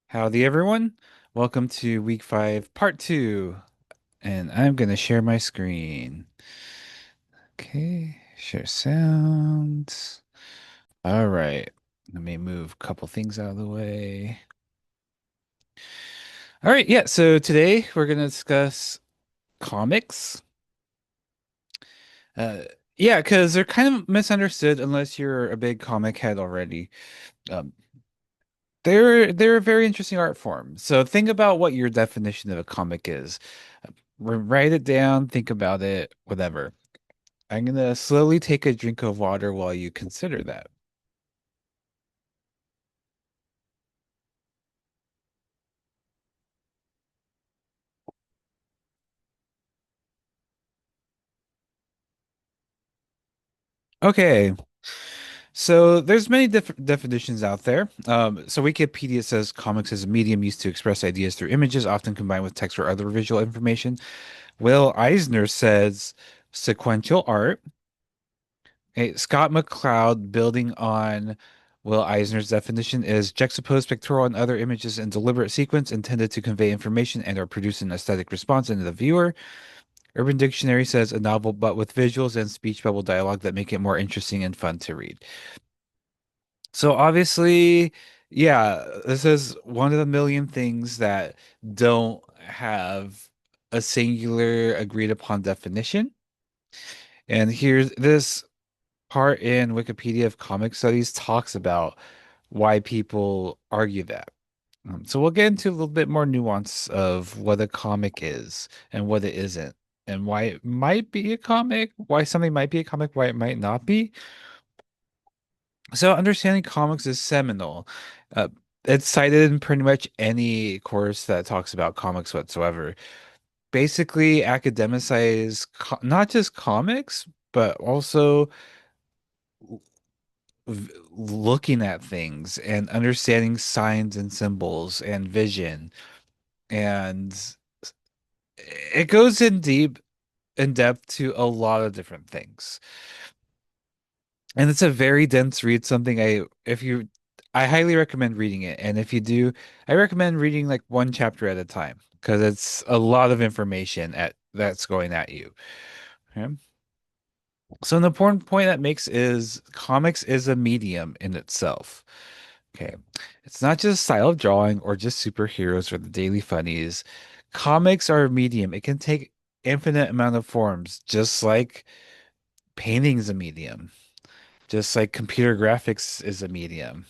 Howdy, everyone. Welcome to week five, part two. And I'm going to share my screen. Okay, share sounds. All right. Let me move a couple things out of the way. All right. Yeah. So today we're going to discuss comics. Uh, yeah, because they're kind of misunderstood unless you're a big comic head already. Um, they're a very interesting art form. So think about what your definition of a comic is. Write it down, think about it, whatever. I'm gonna slowly take a drink of water while you consider that. Okay, so there's many different definitions out there. So Wikipedia says comics is a medium used to express ideas through images, often combined with text or other visual information. Will Eisner says sequential art. Scott McCloud, building on Will Eisner's definition, is juxtaposed pictorial and other images in deliberate sequence intended to convey information and or produce an aesthetic response in the viewer. Urban Dictionary says a novel, but with visuals and speech bubble dialogue that make it more interesting and fun to read. So obviously, yeah, this is one of the million things that don't have a singular agreed upon definition. And here's this part in Wikipedia of Comic Studies talks about why people argue that. So we'll get into a little bit more nuance of what a comic is and what it isn't, and why it might be a comic, why something might be a comic, why it might not be. So understanding comics is seminal. Uh, it's cited in pretty much any course that talks about comics whatsoever. Basically, academicize not just comics, but also looking at things and understanding signs and symbols and vision. And it goes in depth to a lot of different things. And it's a very dense read, something I highly recommend reading it. And if you do, I recommend reading like one chapter at a time because it's a lot of information at that's going at you. Okay? So an important point that makes is comics is a medium in itself. Okay. It's not just style of drawing or just superheroes or the daily funnies. Comics are a medium. It can take infinite amount of forms, just like painting is a medium, just like computer graphics is a medium,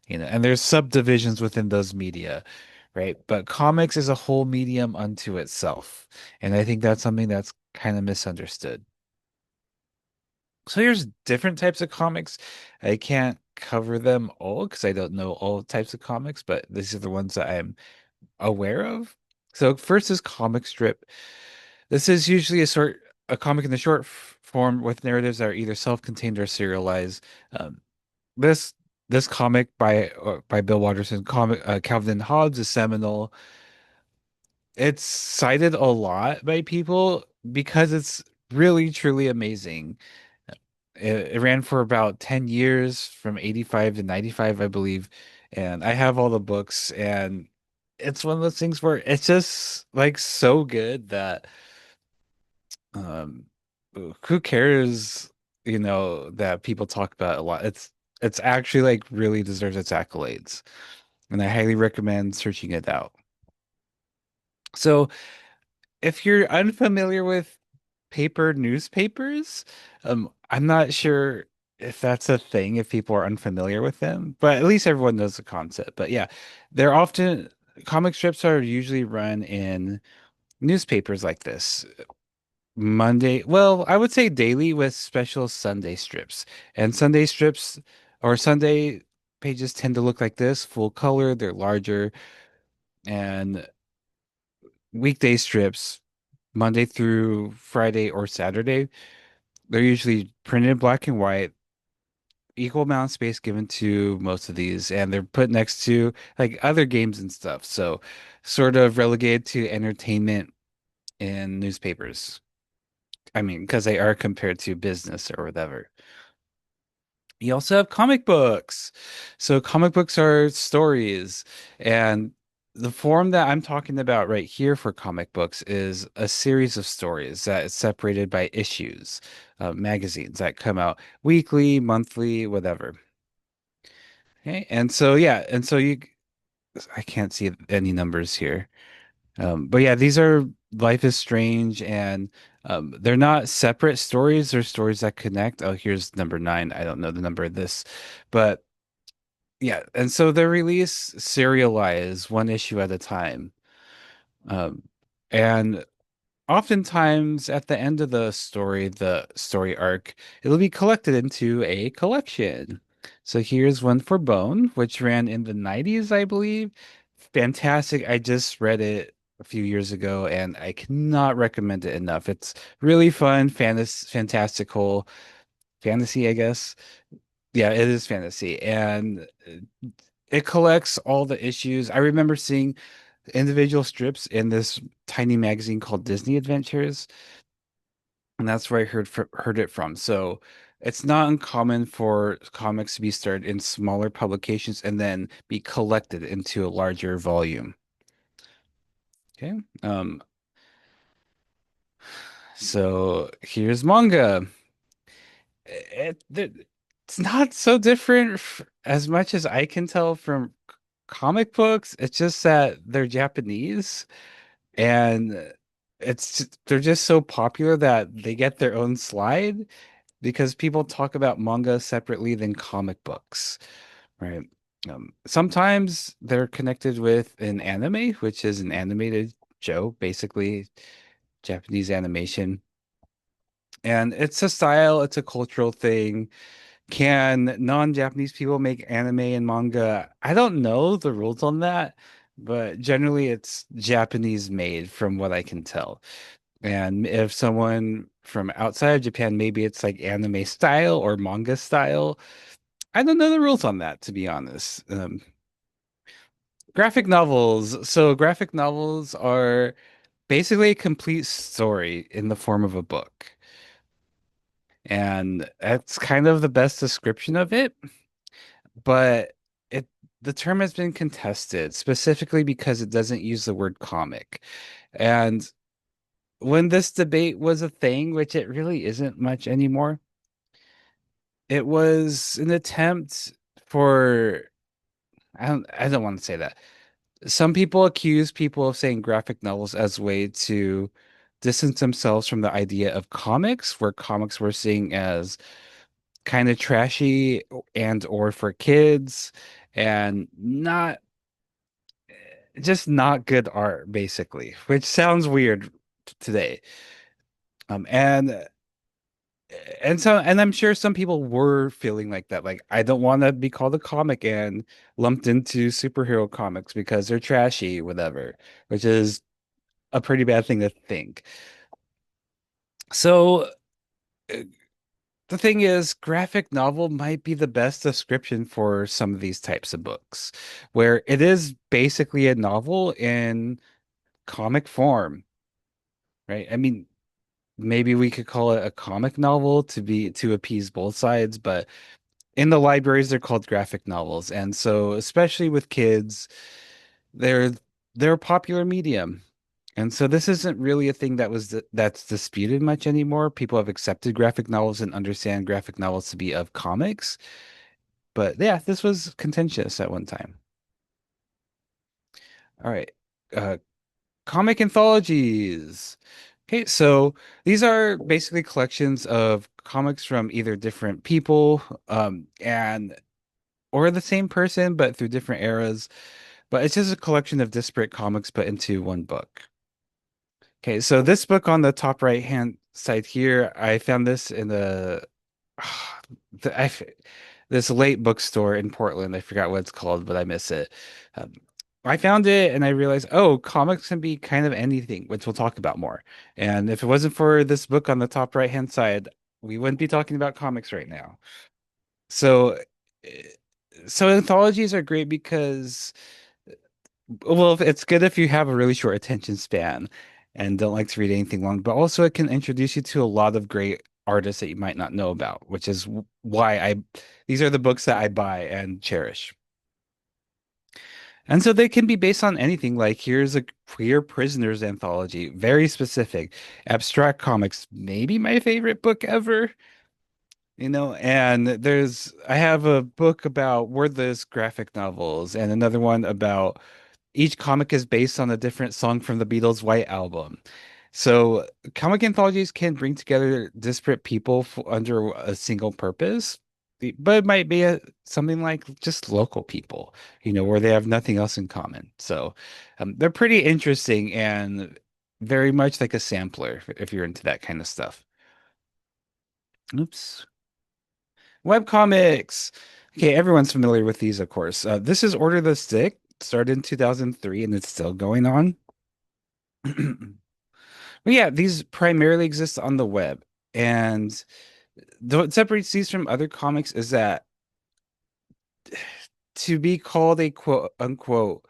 and there's subdivisions within those media, right? But comics is a whole medium unto itself. And I think that's something that's kind of misunderstood. So here's different types of comics. I can't cover them all because I don't know all types of comics, but these are the ones that I'm aware of. So first is comic strip. This is usually a comic in the short form with narratives that are either self-contained or serialized. Um, this this comic by Bill Watterson, comic Calvin and Hobbes is seminal. It's cited a lot by people because it's really truly amazing. It ran for about 10 years from 85 to 95, I believe. And I have all the books, and it's one of those things where it's just like so good that um who cares, that people talk about it a lot. It's actually like really deserves its accolades. And I highly recommend searching it out. So if you're unfamiliar with paper newspapers, I'm not sure if that's a thing, if people are unfamiliar with them, but at least everyone knows the concept. But yeah, they're often comic strips are usually run in newspapers like this. Monday, well, I would say daily with special Sunday strips. And Sunday strips or Sunday pages tend to look like this, full color, they're larger, and weekday strips, Monday through Friday or Saturday, they're usually printed in black and white, equal amount of space given to most of these, and they're put next to like other games and stuff. So sort of relegated to entertainment in newspapers. I mean, because they are compared to business or whatever. You also have comic books. So comic books are stories, and the form that I'm talking about right here for comic books is a series of stories that is separated by issues, magazines that come out weekly, monthly, whatever. Okay, and so yeah, and so you, I can't see any numbers here. But yeah, these are Life is Strange, and they're not separate stories. They're stories that connect. Oh, here's number nine. I don't know the number of this, but yeah, and so they're released serialized one issue at a time. Um, and oftentimes at the end of the story arc, it'll be collected into a collection. So here's one for Bone, which ran in the 90s, I believe. Fantastic. I just read it a few years ago and I cannot recommend it enough. It's really fun, fantastical fantasy, I guess. Yeah, it is fantasy. And it collects all the issues. I remember seeing individual strips in this tiny magazine called Disney Adventures, and that's where I heard it from. So it's not uncommon for comics to be started in smaller publications and then be collected into a larger volume. Okay. So here's manga. It's not so different as much as I can tell from comic books. It's just that they're Japanese. And they're just so popular that they get their own slide because people talk about manga separately than comic books, right? Sometimes they're connected with an anime, which is an animated show, basically Japanese animation. And it's a style, it's a cultural thing. Can non-Japanese people make anime and manga? I don't know the rules on that, but generally it's Japanese made from what I can tell. And if someone from outside of Japan, maybe it's like anime style or manga style. I don't know the rules on that, to be honest. Graphic novels. So graphic novels are basically a complete story in the form of a book. And that's kind of the best description of it. But it the term has been contested specifically because it doesn't use the word comic. And when this debate was a thing, which it really isn't much anymore, it was an attempt for I don't want to say that. Some people accuse people of saying graphic novels as a way to distance themselves from the idea of comics, where comics were seen as kind of trashy and or for kids and not just not good art, basically, which sounds weird today. Um, and and I'm sure some people were feeling like that. Like, I don't want to be called a comic and lumped into superhero comics because they're trashy, whatever, which is a pretty bad thing to think. So uh, the thing is, graphic novel might be the best description for some of these types of books, where it is basically a novel in comic form, right? I mean, maybe we could call it a comic novel to appease both sides, but in the libraries they're called graphic novels. And so especially with kids, they're they're a popular medium. And so this isn't really a thing that's disputed much anymore. People have accepted graphic novels and understand graphic novels to be of comics. But yeah, this was contentious at one time. All right. Uh, Comic anthologies. Okay, so these are basically collections of comics from either different people, and or the same person, but through different eras. But it's just a collection of disparate comics put into one book. Okay, so this book on the top right hand side here, I found this in the this late bookstore in Portland. I forgot what it's called, but I miss it. Um, I found it and I realized, oh, comics can be kind of anything, which we'll talk about more. And if it wasn't for this book on the top right hand side, we wouldn't be talking about comics right now. So, eh, so anthologies are great because well, it's good if you have a really short attention span and don't like to read anything long, but also it can introduce you to a lot of great artists that you might not know about, which is why these are the books that I buy and cherish. And so they can be based on anything. Like here's a Queer Prisoners anthology, very specific. Abstract Comics, maybe my favorite book ever. And I have a book about wordless graphic novels and another one about each comic is based on a different song from the Beatles' White Album. So comic anthologies can bring together disparate people under a single purpose, but it might be something like just local people, where they have nothing else in common. So they're pretty interesting and very much like a sampler if you're into that kind of stuff. Oops. Webcomics. Okay, everyone's familiar with these, of course. This is Order the Stick, started in 2003, and it's still going on. But yeah, these primarily exist on the web. And what separates these from other comics is that to be called a quote unquote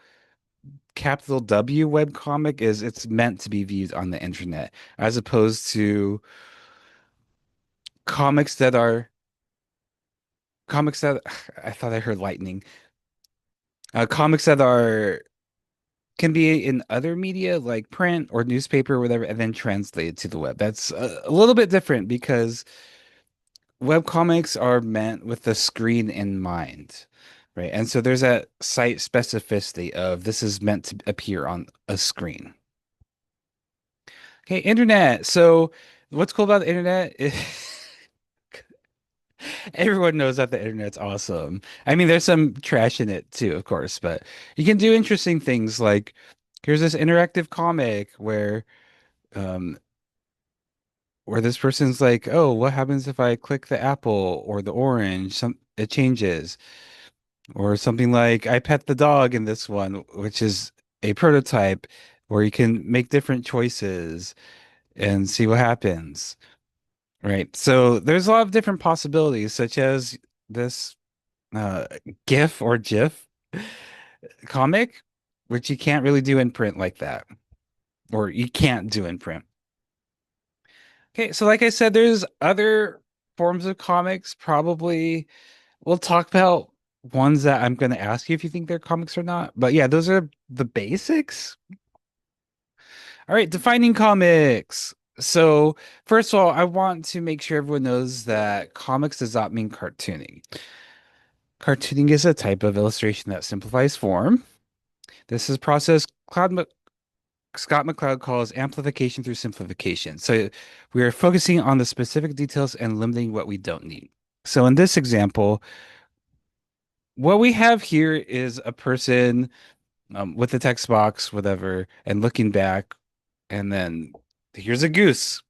capital W web comic is it's meant to be viewed on the internet, as opposed to comics that are comics that I thought I heard lightning. Comics that are can be in other media like print or newspaper or whatever, and then translated to the web. That's a little bit different because web comics are meant with the screen in mind, right? And so there's a site specificity of this is meant to appear on a screen. Okay, internet. So what's cool about the internet is everyone knows that the internet's awesome. I mean, there's some trash in it too, of course, but you can do interesting things like here's this interactive comic um where this person's like, "Oh, what happens if I click the apple or the orange? It changes." Or something like I pet the dog in this one, which is a prototype where you can make different choices and see what happens. Right. So there's a lot of different possibilities, such as this uh GIF or GIF comic, which you can't really do in print like that, or you can't do in print. Okay, so like I said, there's other forms of comics. Probably we'll talk about ones that I'm going to ask you if you think they're comics or not. But yeah, those are the basics. All right, defining comics. So, first of all, I want to make sure everyone knows that comics does not mean cartooning. Cartooning is a type of illustration that simplifies form. This is a process Scott McCloud calls amplification through simplification. So, we are focusing on the specific details and limiting what we don't need. So, in this example, what we have here is a person with the text box, whatever, and looking back, and then here's a goose,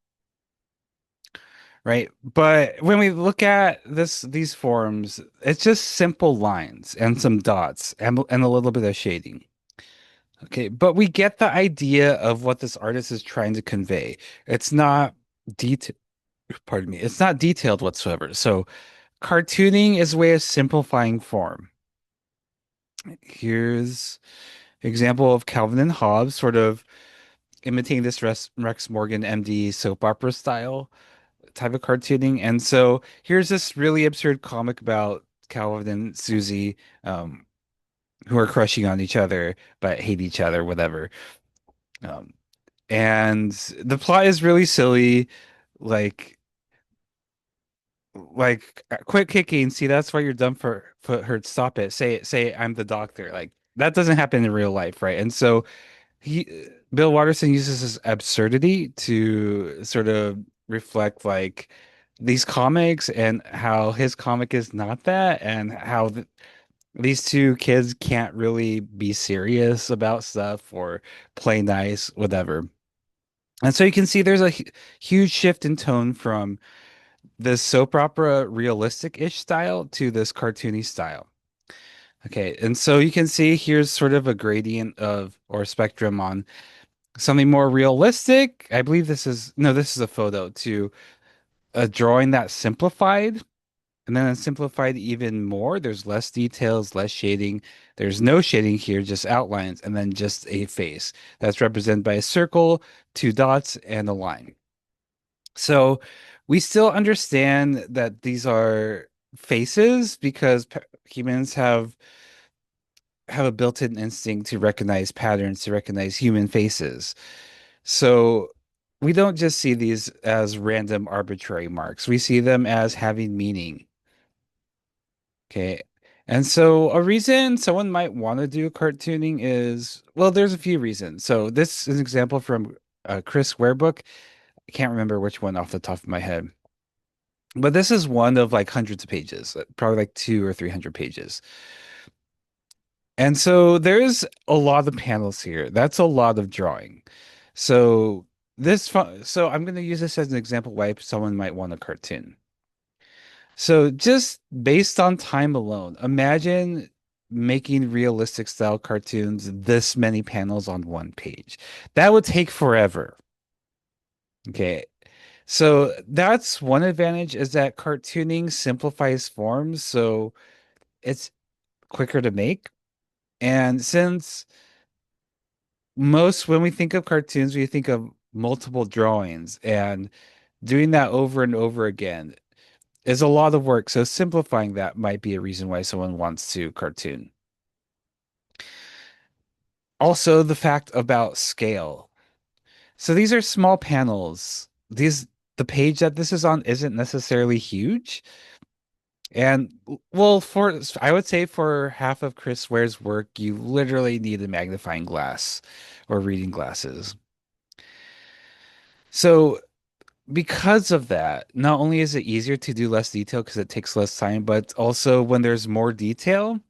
right? But when we look at these forms, it's just simple lines and some dots and a little bit of shading. Okay, but we get the idea of what this artist is trying to convey. It's not detailed, pardon me, it's not detailed whatsoever. So cartooning is a way of simplifying form. Here's example of Calvin and Hobbes, sort of imitating this Rex Morgan MD soap opera style type of cartooning. And so here's this really absurd comic about Calvin and Susie, who are crushing on each other but hate each other, whatever. Um, and the plot is really silly, like quit kicking. See, that's why your dumb foot hurts. Stop it. Say I'm the doctor. Like that doesn't happen in real life, right? And so Bill Watterson uses this absurdity to sort of reflect like these comics and how his comic is not that, and how these two kids can't really be serious about stuff or play nice, whatever. And so you can see there's a huge shift in tone from this soap opera realistic-ish style to this cartoony style. Okay, and so you can see here's sort of a gradient of or spectrum on something more realistic. I believe this is no, this is a photo to a drawing that's simplified, and then it's simplified even more. There's less details, less shading. There's no shading here, just outlines, and then just a face that's represented by a circle, two dots, and a line. So We still understand that these are faces because humans have a built-in instinct to recognize patterns, to recognize human faces. So we don't just see these as random arbitrary marks. We see them as having meaning. Okay. And so a reason someone might want to do cartooning is, well, there's a few reasons. So this is an example from Chris Ware book. I can't remember which one off the top of my head, but this is one of like hundreds of pages, probably like 200 or 300 pages. And so there's a lot of panels here. That's a lot of drawing. So so I'm going to use this as an example why someone might want a cartoon. So just based on time alone, imagine making realistic style cartoons this many panels on one page. That would take forever. Okay. So that's one advantage is that cartooning simplifies forms, so it's quicker to make. And since when we think of cartoons, we think of multiple drawings, and doing that over and over again is a lot of work. So simplifying that might be a reason why someone wants to cartoon. Also, the fact about scale. So these are small panels. The page that this is on isn't necessarily huge. And well, I would say for half of Chris Ware's work, you literally need a magnifying glass or reading glasses. So because of that, not only is it easier to do less detail because it takes less time, but also when there's more detail,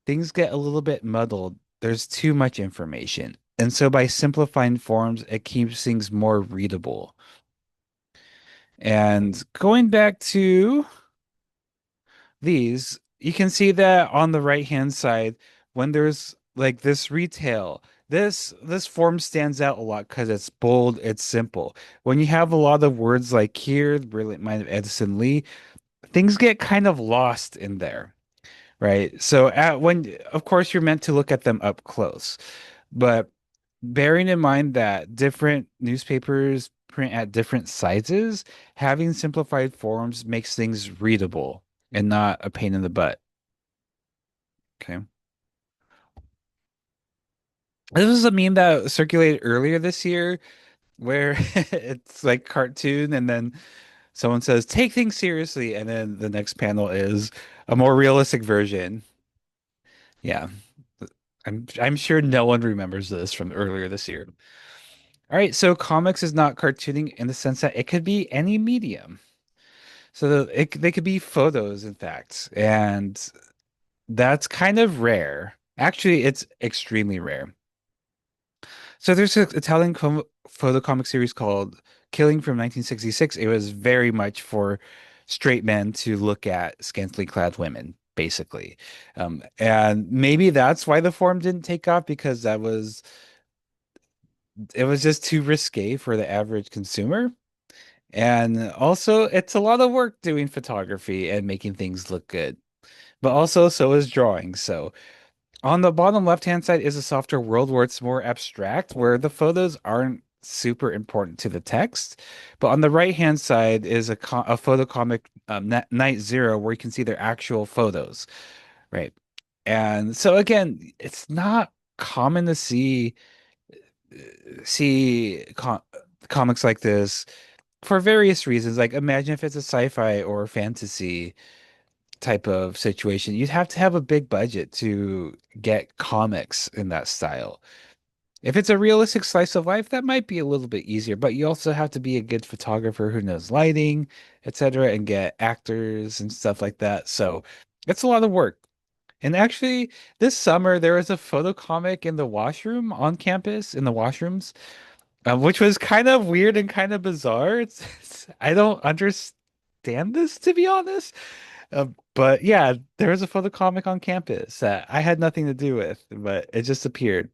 things get a little bit muddled. There's too much information. And so by simplifying forms, it keeps things more readable. And going back to these, you can see that on the right hand side, when there's like this retail, this form stands out a lot because it's bold, it's simple. When you have a lot of words like here, brilliant mind of Edison Lee, things get kind of lost in there, right? So of course, you're meant to look at them up close, but bearing in mind that different newspapers print at different sizes, having simplified forms makes things readable and not a pain in the butt. Okay. This was a meme that circulated earlier this year where it's like cartoon and then someone says, take things seriously. And then the next panel is a more realistic version. Yeah. I'm sure no one remembers this from earlier this year. All right, so comics is not cartooning in the sense that it could be any medium. So they could be photos, in fact, and that's kind of rare. Actually, it's extremely rare. So there's an Italian photo comic series called Killing from 1966. It was very much for straight men to look at scantily clad women, basically. And maybe that's why the form didn't take off because it was just too risque for the average consumer. And also, it's a lot of work doing photography and making things look good. But also, so is drawing. So on the bottom left-hand side is a softer world where it's more abstract, where the photos aren't super important to the text. But on the right-hand side is a photo comic, Night Zero, where you can see their actual photos, right? And so again, it's not common to see comics like this for various reasons. Like imagine if it's a sci-fi or fantasy type of situation, you'd have to have a big budget to get comics in that style. If it's a realistic slice of life, that might be a little bit easier, but you also have to be a good photographer who knows lighting, etc., and get actors and stuff like that. So it's a lot of work. And actually, this summer there was a photo comic in the washroom on campus in the washrooms, which was kind of weird and kind of bizarre. I don't understand this to be honest. But yeah, there was a photo comic on campus that I had nothing to do with, but it just appeared.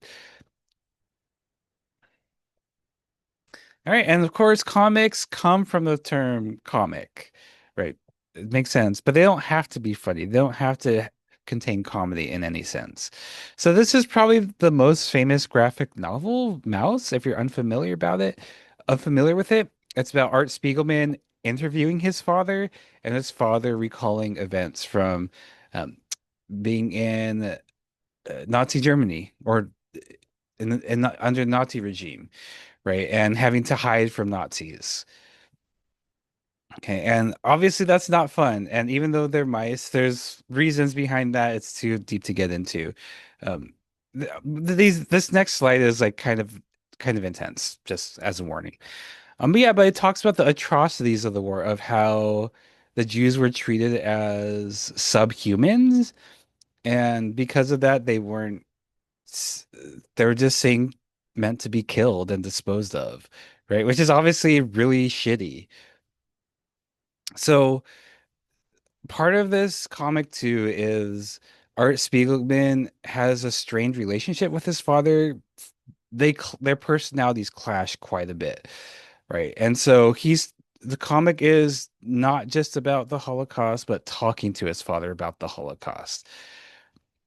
All right, and of course, comics come from the term comic, right? It makes sense, but they don't have to be funny. They don't have to contain comedy in any sense. So this is probably the most famous graphic novel, Mouse, if you're unfamiliar with it. It's about Art Spiegelman interviewing his father, and his father recalling events from um, being in Nazi Germany or under Nazi regime, right? And having to hide from Nazis. Okay, and obviously that's not fun. And even though they're mice, there's reasons behind that. It's too deep to get into. Um, this next slide is like kind of intense, just as a warning. But yeah, but it talks about the atrocities of the war, of how the Jews were treated as subhumans, and because of that, s- they were just saying meant to be killed and disposed of, right? Which is obviously really shitty. So part of this comic too is Art Spiegelman has a strained relationship with his father. Their personalities clash quite a bit, right? And so the comic is not just about the Holocaust, but talking to his father about the Holocaust.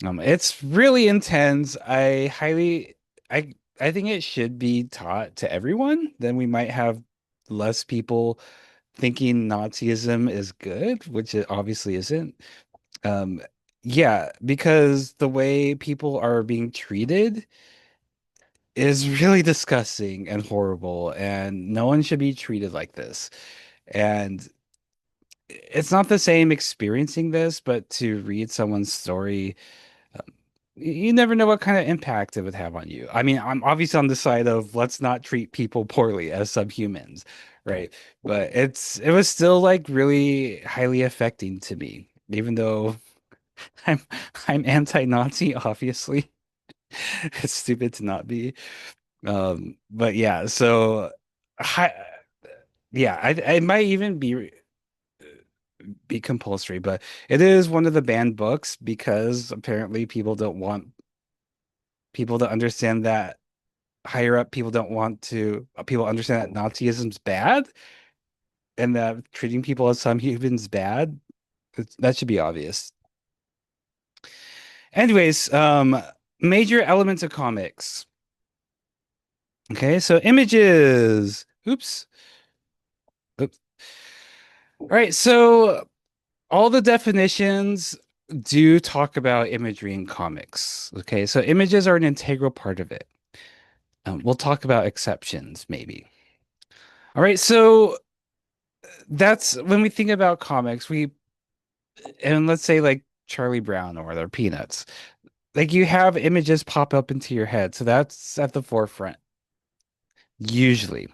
It's really intense. I I think it should be taught to everyone. Then we might have less people thinking Nazism is good, which it obviously isn't. Um, yeah, because the way people are being treated is really disgusting and horrible, and no one should be treated like this. And it's not the same experiencing this, but to read someone's story, you never know what kind of impact it would have on you. I mean, I'm obviously on the side of let's not treat people poorly as subhumans, right? But it was still like really highly affecting to me, even though I'm I'm anti-Nazi, obviously. It's stupid to not be. But yeah, so hi, yeah, I might even be compulsory, but it is one of the banned books because apparently people to understand that higher up people don't want to people understand that Nazism's bad and that treating people as some humans bad. That should be obvious. Anyways, major elements of comics. Okay, so images. Oops. Oops. All right, so all the definitions do talk about imagery in comics. Okay, so images are an integral part of it. We'll talk about exceptions maybe. All right, so that's when we think about comics, and let's say like Charlie Brown or their Peanuts, like you have images pop up into your head. So that's at the forefront, usually.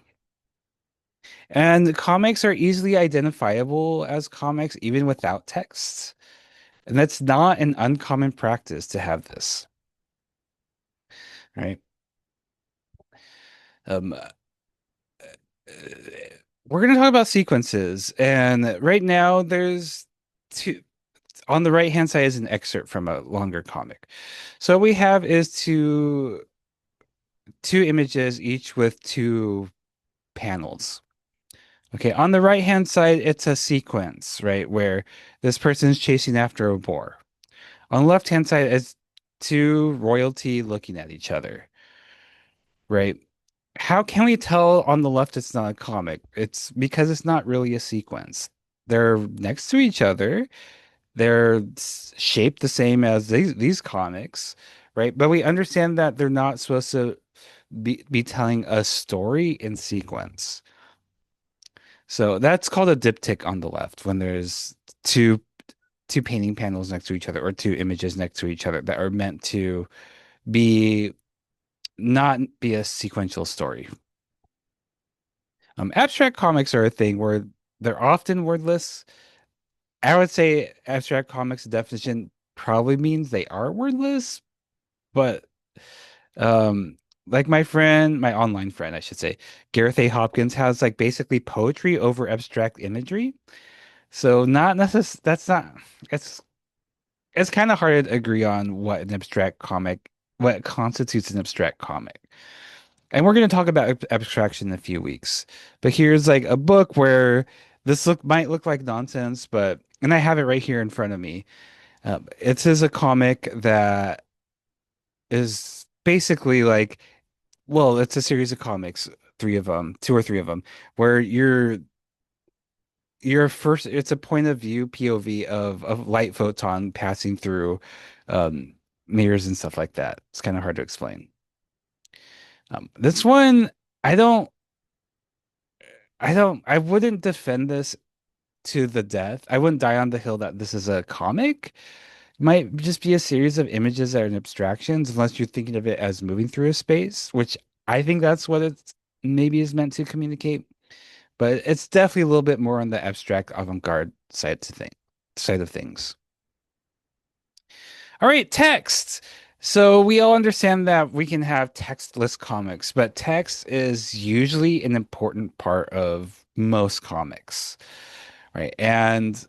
And comics are easily identifiable as comics even without text. And that's not an uncommon practice to have this, right? Uh, we're going to talk about sequences. And right now, there's two. On the right hand side is an excerpt from a longer comic. So what we have is two images, each with two panels. Okay, on the right hand side, it's a sequence, right, where this person's chasing after a boar. On the left hand side, it's two royalty looking at each other, right? How can we tell on the left it's not a comic? It's because it's not really a sequence. They're next to each other. They're shaped the same as these comics, right? But we understand that they're not supposed to be telling a story in sequence. So that's called a diptych on the left when there's two two painting panels next to each other or two images next to each other that are meant to be not be a sequential story. Abstract comics are a thing where they're often wordless. I would say abstract comics definition probably means they are wordless, but um like my online friend, I should say, Gareth A. Hopkins has like basically poetry over abstract imagery. So not necess that's not it's it's kind of hard to agree on what constitutes an abstract comic. And we're going to talk about abstraction in a few weeks. But here's like a book where this might look like nonsense, but and I have it right here in front of me. It is a comic that is basically like, well, it's a series of comics, three of them, two or three of them, where your first, it's a point of view POV of light photon passing through um, mirrors and stuff like that. It's kind of hard to explain. This one, I don't, I wouldn't defend this to the death. I wouldn't die on the hill that this is a comic. It might just be a series of images that are abstractions, unless you're thinking of it as moving through a space, which I think that's what it's maybe is meant to communicate. But it's definitely a little bit more on the abstract avant-garde side of things. All right, text. So we all understand that we can have textless comics, but text is usually an important part of most comics, right? And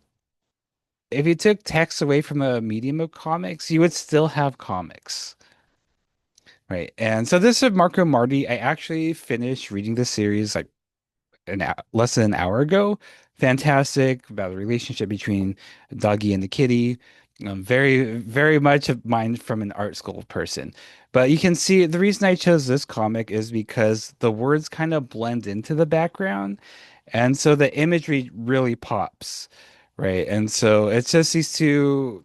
if you took text away from the medium of comics, you would still have comics, right? And so this is Marco Marti. I actually finished reading the series like less than an hour ago. Fantastic about the relationship between doggy and the kitty. Very, very much of mine from an art school person. But you can see the reason I chose this comic is because the words kind of blend into the background. And so the imagery really pops, right? And so it's just these two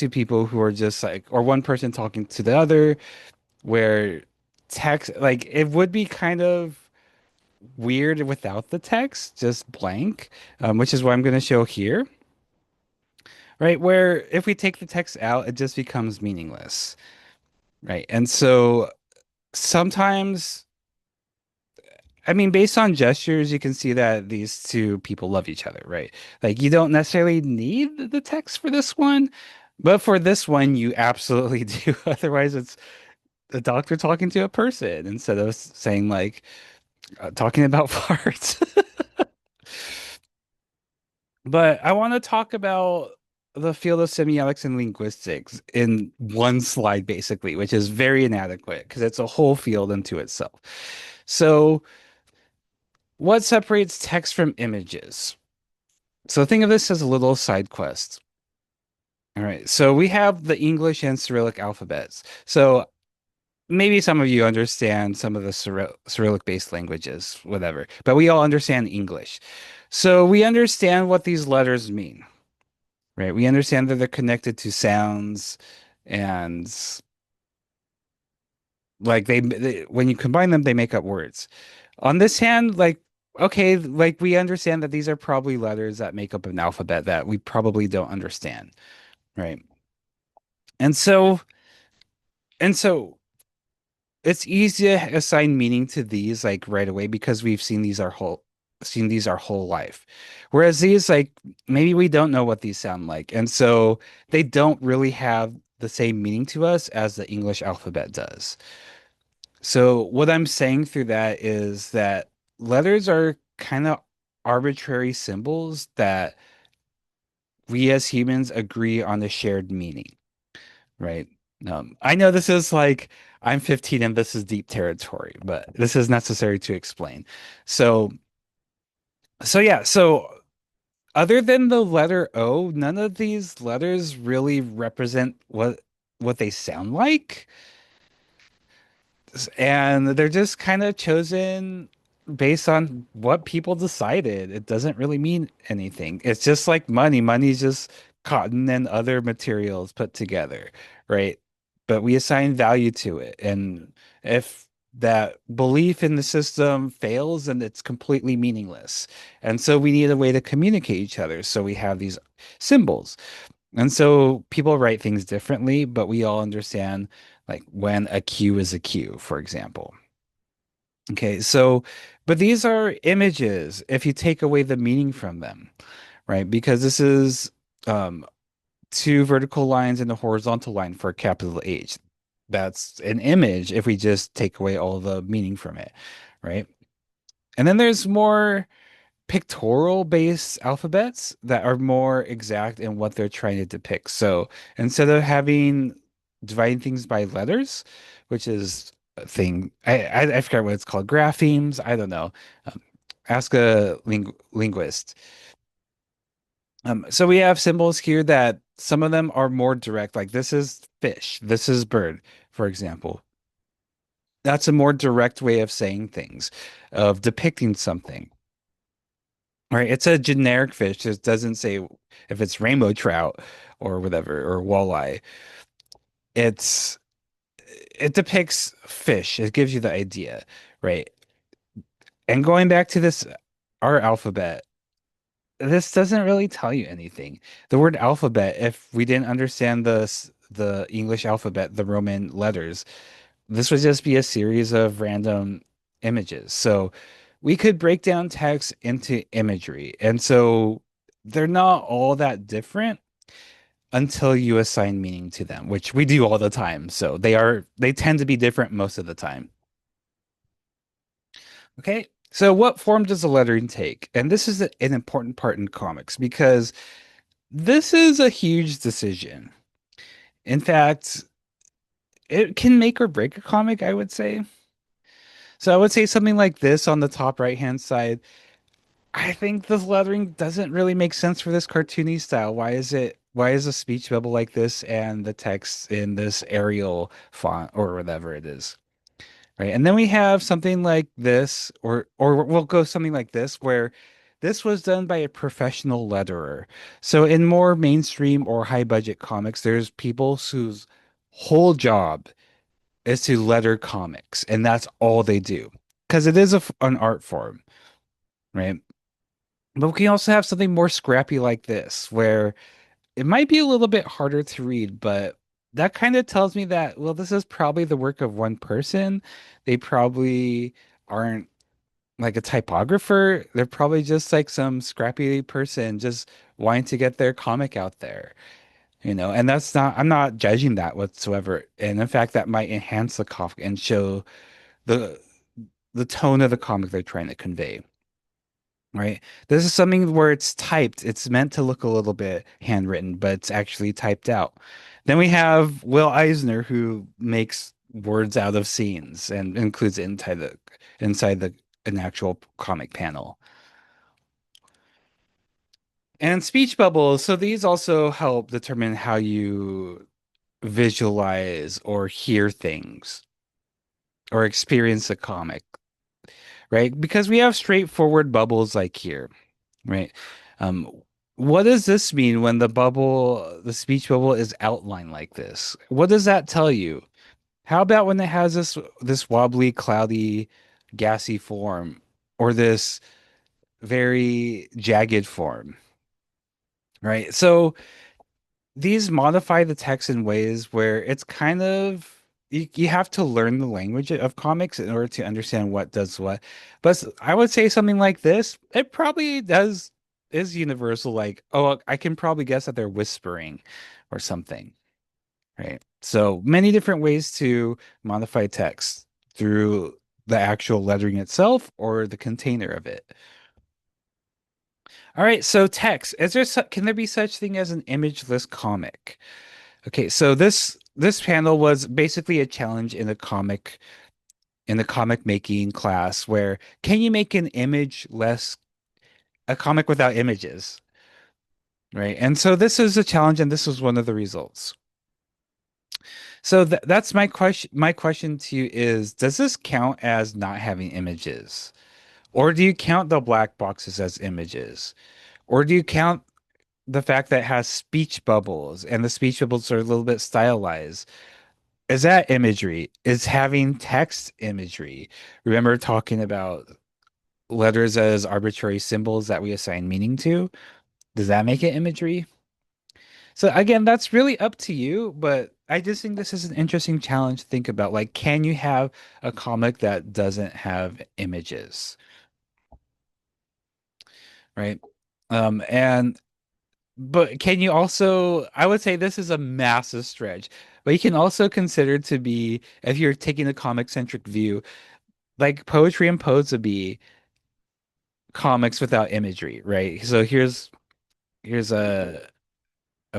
people who are just like, or one person talking to the other, where text, like it would be kind of weird without the text, just blank, which is what I'm going to show here, right? Where if we take the text out, it just becomes meaningless, right? And so sometimes, I mean, based on gestures, you can see that these two people love each other, right? Like you don't necessarily need the text for this one, but for this one, you absolutely do. Otherwise, it's a doctor talking to a person instead of saying like talking about farts. But I want to talk about the field of semiotics and linguistics in one slide, basically, which is very inadequate because it's a whole field unto itself. So, what separates text from images? So, think of this as a little side quest. All right. So, we have the English and Cyrillic alphabets. So, maybe some of you understand some of the Cyrillic based languages, whatever, but we all understand English. So, we understand what these letters mean. Right. We understand that they're connected to sounds and like when you combine them, they make up words. On this hand, like, okay, like we understand that these are probably letters that make up an alphabet that we probably don't understand. Right. And so, and so it's easy to assign meaning to these like right away because we've seen these our whole life. Whereas these like maybe we don't know what these sound like. And so they don't really have the same meaning to us as the English alphabet does. So what I'm saying through that is that letters are kind of arbitrary symbols that we as humans agree on a shared meaning, right? I know this is like I'm 15 and this is deep territory, but this is necessary to explain. So, so other than the letter O, none of these letters really represent what they sound like. And they're just kind of chosen based on what people decided. It doesn't really mean anything. It's just like money. Money's just cotton and other materials put together, right? But we assign value to it. And if that belief in the system fails, then it's completely meaningless. And so we need a way to communicate each other. So we have these symbols. And so people write things differently, but we all understand like when a Q is a Q, for example. Okay, so, but these are images if you take away the meaning from them, right? Because this is um, two vertical lines and a horizontal line for a capital H. That's an image if we just take away all the meaning from it, right? And then there's more pictorial based alphabets that are more exact in what they're trying to depict. So instead of having dividing things by letters, which is a thing, I forget what it's called, graphemes. I don't know. Um, ask a linguist. So we have symbols here that some of them are more direct, like this is fish, this is bird, for example. That's a more direct way of saying things, of depicting something. right? It's a generic fish. It doesn't say if it's rainbow trout or whatever or walleye. It's it depicts fish. It gives you the idea, right? And going back to this our alphabet, this doesn't really tell you anything. The word alphabet, if we didn't understand the English alphabet, the Roman letters, this would just be a series of random images. So we could break down text into imagery. And so they're not all that different until you assign meaning to them, which we do all the time. So they tend to be different most of the time. Okay. So what form does the lettering take? And this is an important part in comics because this is a huge decision. In fact, it can make or break a comic, I would say. So I would say something like this on the top right-hand side. I think the lettering doesn't really make sense for this cartoony style. Why is a speech bubble like this and the text in this Arial font or whatever it is? Right. And then we have something like this, or we'll go something like this, where this was done by a professional letterer. So in more mainstream or high budget comics, there's people whose whole job is to letter comics, and that's all they do. Because it is an art form, right? But we can also have something more scrappy like this, where it might be a little bit harder to read, but that kind of tells me that, well, this is probably the work of one person. They probably aren't like a typographer. They're probably just like some scrappy person just wanting to get their comic out there, and that's not, I'm not judging that whatsoever. And in fact, that might enhance the comic and show the the tone of the comic they're trying to convey. Right. This is something where it's typed. It's meant to look a little bit handwritten, but it's actually typed out. Then we have Will Eisner, who makes words out of scenes and includes it inside the an actual comic panel. And speech bubbles. So these also help determine how you visualize or hear things or experience a comic, right? Because we have straightforward bubbles like here. Right. Um, what does this mean when the speech bubble is outlined like this? What does that tell you? How about when it has this wobbly, cloudy, gassy form or this very jagged form, right? So these modify the text in ways where it's kind of you have to learn the language of comics in order to understand what does what. But I would say something like this, it probably does is universal, like, oh, I can probably guess that they're whispering or something, right? So many different ways to modify text through the actual lettering itself or the container of it. All right, so text. Can there be such thing as an imageless comic? Okay, so this panel was basically a challenge in the comic making class where can you make an image less a comic without images, right? And so this is a challenge and this was one of the results. So that's my question. My question to you is, does this count as not having images? Or do you count the black boxes as images? Or do you count the fact that it has speech bubbles and the speech bubbles are a little bit stylized? Is that imagery? Is having text imagery? Remember talking about letters as arbitrary symbols that we assign meaning to? Does that make it imagery? So again, that's really up to you, but I just think this is an interesting challenge to think about. Like, can you have a comic that doesn't have images, right? And but can you also, I would say this is a massive stretch, but you can also consider to be, if you're taking a comic centric view, like poetry and prosody comics without imagery, right? So here's a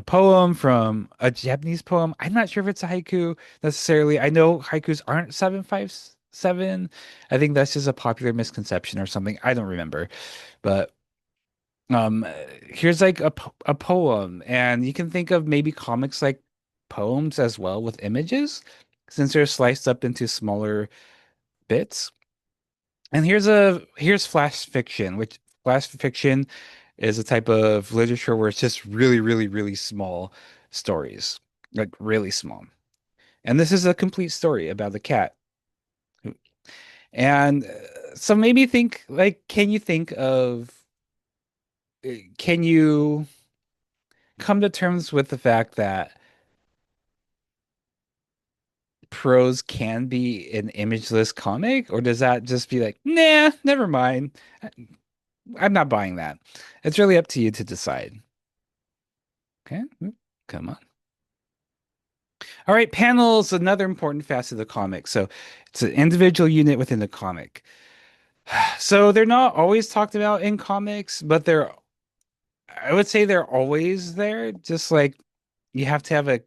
poem from a Japanese poem. I'm not sure if it's a haiku necessarily. I know haikus aren't 757. I think that's just a popular misconception or something. I don't remember. But um here's like a poem, and you can think of maybe comics like poems as well with images since they're sliced up into smaller bits. And here's flash fiction, which Flash fiction is a type of literature where it's just really, really, really small stories, like really small. And this is a complete story about a cat. And so maybe think like, can you come to terms with the fact that prose can be an imageless comic, or does that just be like, nah, never mind. I'm not buying that. It's really up to you to decide. Okay, come on. All right, panels, another important facet of the comic. So it's an individual unit within the comic. So they're not always talked about in comics, but I would say they're always there. Just like you have to have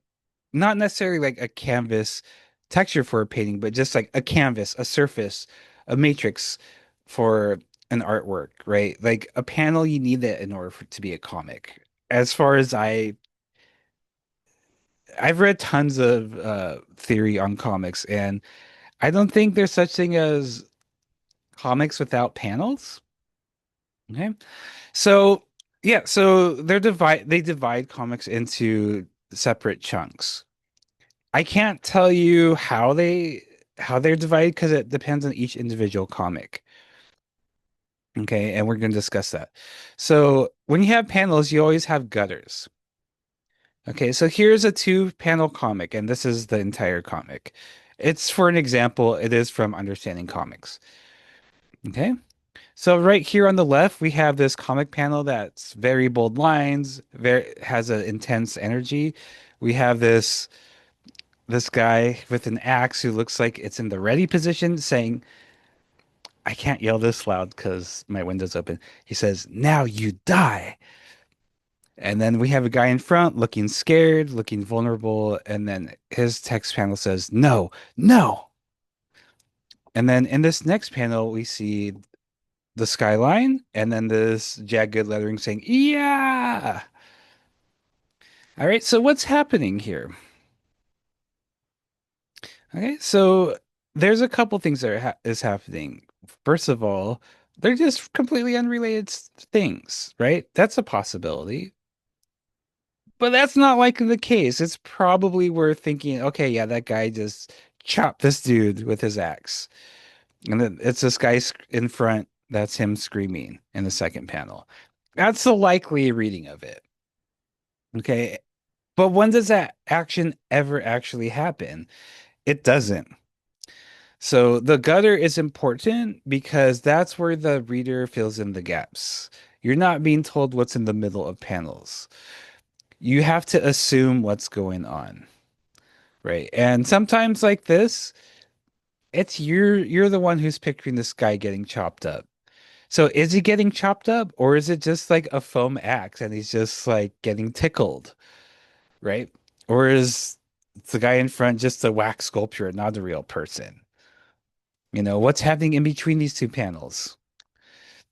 not necessarily like a canvas texture for a painting, but just like a canvas, a surface, a matrix for an artwork, right? Like a panel, you need that in order for it to be a comic. As far as I've read tons of theory on comics, and I don't think there's such thing as comics without panels. Okay. So yeah, so they divide comics into separate chunks. I can't tell you how they're divided because it depends on each individual comic. Okay, and we're going to discuss that. So when you have panels, you always have gutters. Okay, so here's a two-panel comic, and this is the entire comic. It's for an example, it is from Understanding Comics. Okay, so right here on the left, we have this comic panel that's very bold lines, very has an intense energy. We have this guy with an axe who looks like it's in the ready position saying, I can't yell this loud because my window's open. He says, now you die. And then we have a guy in front looking scared, looking vulnerable. And then his text panel says, no, no. And then in this next panel, we see the skyline and then this jagged lettering saying, yeah. All right. So what's happening here? Okay, so there's a couple things that is happening. First of all, they're just completely unrelated things, right? That's a possibility. But that's not likely the case. It's probably worth thinking, okay, yeah, that guy just chopped this dude with his axe. And then it's this guy in front, that's him screaming in the second panel. That's the likely reading of it. Okay. But when does that action ever actually happen? It doesn't. So the gutter is important because that's where the reader fills in the gaps. You're not being told what's in the middle of panels. You have to assume what's going on, right? And sometimes like this, it's you're the one who's picturing this guy getting chopped up. So is he getting chopped up or is it just like a foam axe and he's just like getting tickled, right? Or is the guy in front just a wax sculpture, not a real person? What's happening in between these two panels?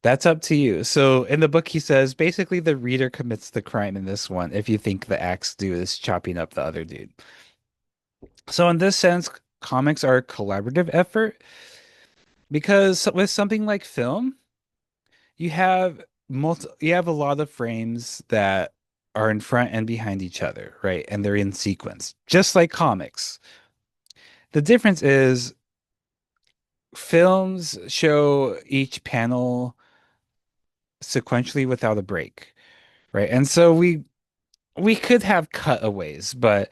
That's up to you. So in the book, he says basically the reader commits the crime in this one if you think the axe dude is chopping up the other dude. So in this sense, comics are a collaborative effort because with something like film, you have a lot of frames that are in front and behind each other, right? And they're in sequence, just like comics. The difference is films show each panel sequentially without a break, right? And so we could have cutaways, but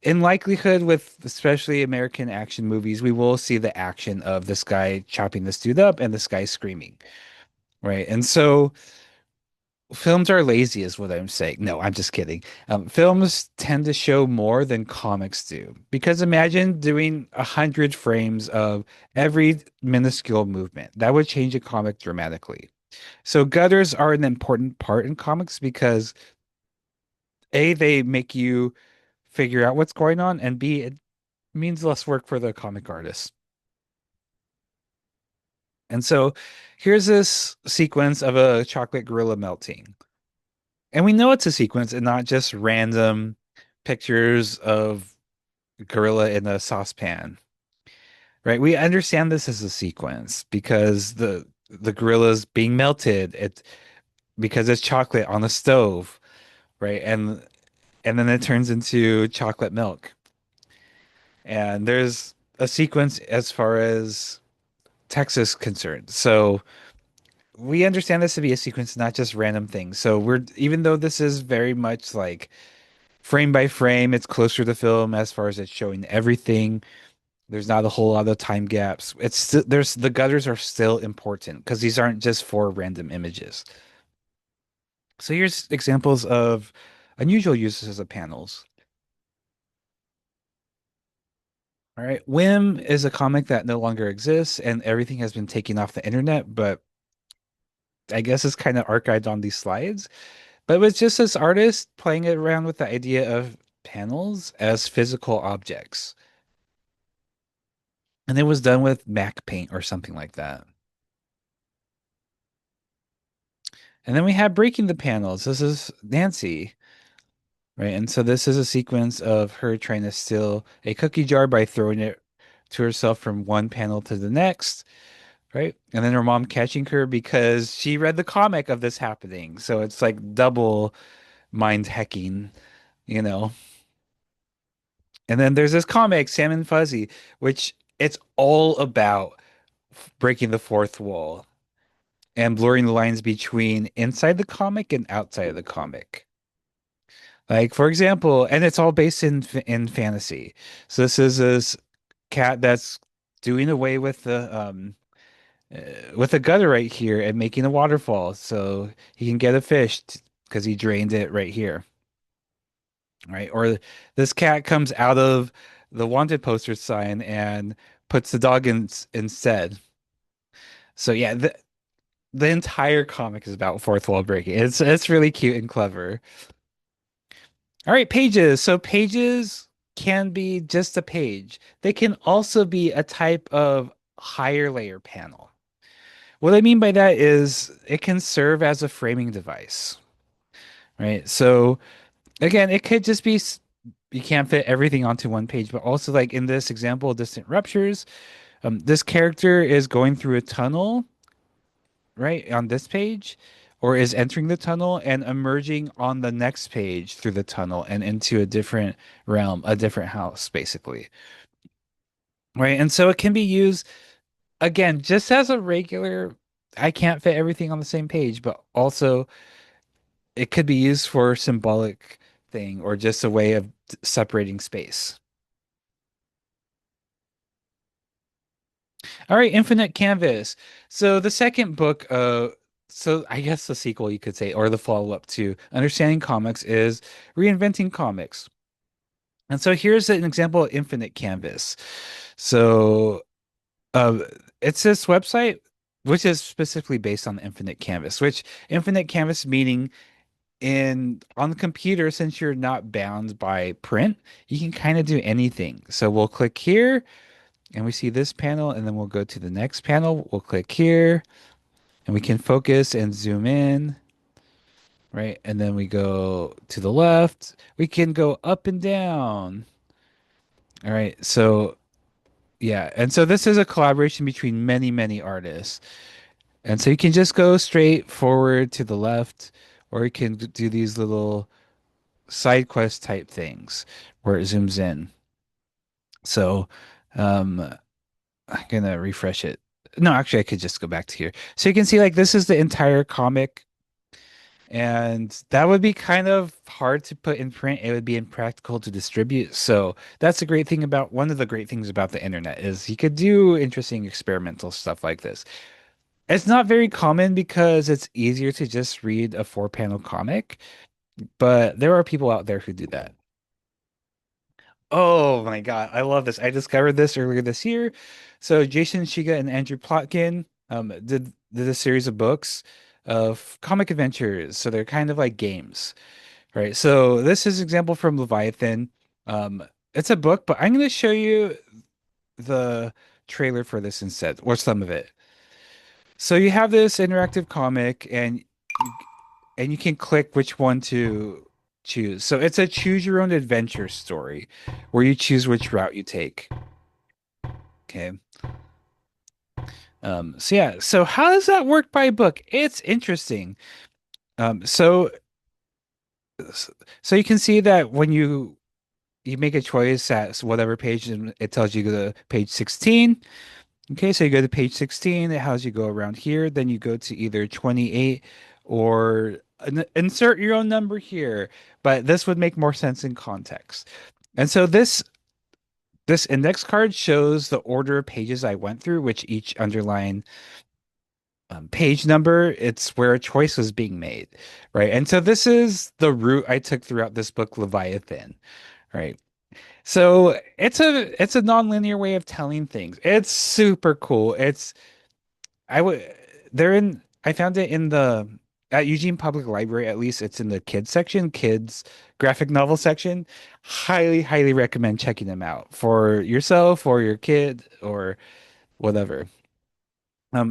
in likelihood, with especially American action movies, we will see the action of this guy chopping this dude up and this guy screaming, right? And so films are lazy, is what I'm saying. No, I'm just kidding. Films tend to show more than comics do because imagine doing 100 frames of every minuscule movement. That would change a comic dramatically. So gutters are an important part in comics because A, they make you figure out what's going on, and B, it means less work for the comic artist. And so here's this sequence of a chocolate gorilla melting. And we know it's a sequence and not just random pictures of gorilla in a saucepan, right? We understand this as a sequence because the gorilla's being melted. It's because it's chocolate on the stove, right? And then it turns into chocolate milk. And there's a sequence as far as Texas concerned. So we understand this to be a sequence, not just random things. So we're even though this is very much like frame by frame, it's closer to film as far as it's showing everything. There's not a whole lot of time gaps. It's still there's the gutters are still important because these aren't just for random images. So here's examples of unusual uses of panels. All right. Whim is a comic that no longer exists and everything has been taken off the internet, but I guess it's kind of archived on these slides. But it was just this artist playing around with the idea of panels as physical objects. And it was done with Mac Paint or something like that. And then we have breaking the panels. This is Nancy, right? And so this is a sequence of her trying to steal a cookie jar by throwing it to herself from one panel to the next, right? And then her mom catching her because she read the comic of this happening. So it's like double mind hacking, you know? And then there's this comic, Sam and Fuzzy, which it's all about breaking the fourth wall and blurring the lines between inside the comic and outside of the comic. Like for example, and it's all based in fantasy. So this cat that's doing away with the gutter right here and making a waterfall so he can get a fish because he drained it right here, right? Or this cat comes out of the wanted poster sign and puts the dog in instead. So yeah, the entire comic is about fourth wall breaking. It's really cute and clever. All right, pages. So pages can be just a page. They can also be a type of higher layer panel. What I mean by that is it can serve as a framing device, right? So again, it could just be you can't fit everything onto one page, but also like in this example, Distant Ruptures, this character is going through a tunnel, right, on this page, or is entering the tunnel and emerging on the next page through the tunnel and into a different realm, a different house, basically. Right. And so it can be used again just as a regular, I can't fit everything on the same page, but also it could be used for symbolic thing or just a way of separating space. All right, Infinite Canvas. So the second book, so I guess the sequel you could say, or the follow-up to Understanding Comics is Reinventing Comics. And so here's an example of Infinite Canvas. So uh, it's this website which is specifically based on Infinite Canvas, which Infinite Canvas meaning in on the computer, since you're not bound by print, you can kind of do anything. So we'll click here and we see this panel, and then we'll go to the next panel. We'll click here and we can focus and zoom in, right? And then we go to the left. We can go up and down. All right. So, yeah. And so this is a collaboration between many, many artists. And so you can just go straight forward to the left, or you can do these little side quest type things where it zooms in. So, um, I'm gonna refresh it. No, actually, I could just go back to here. So you can see like this is the entire comic, and that would be kind of hard to put in print. It would be impractical to distribute. So that's a great thing about one of the great things about the internet is you could do interesting experimental stuff like this. It's not very common because it's easier to just read a four panel comic, but there are people out there who do that. Oh my God, I love this. I discovered this earlier this year. So Jason Shiga and Andrew Plotkin did a series of books of comic adventures. So they're kind of like games, right? So this is example from Leviathan. It's a book, but I'm going to show you the trailer for this instead, or some of it. So you have this interactive comic, and you can click which one to choose. So it's a choose your own adventure story where you choose which route you take. Okay. So yeah, so how does that work by book? It's interesting. Um, so so you can see that when you make a choice at whatever page, and it tells you to go to page 16. Okay, so you go to page 16, it has you go around here, then you go to either 28 or insert your own number here, but this would make more sense in context. And so this index card shows the order of pages I went through, which each underline page number, it's where a choice was being made, right? And so this is the route I took throughout this book, Leviathan, right? So it's a non-linear way of telling things. It's super cool. I would they're in I found it in the at Eugene Public Library, at least it's in the kids section, kids graphic novel section. Highly, highly recommend checking them out for yourself or your kid or whatever.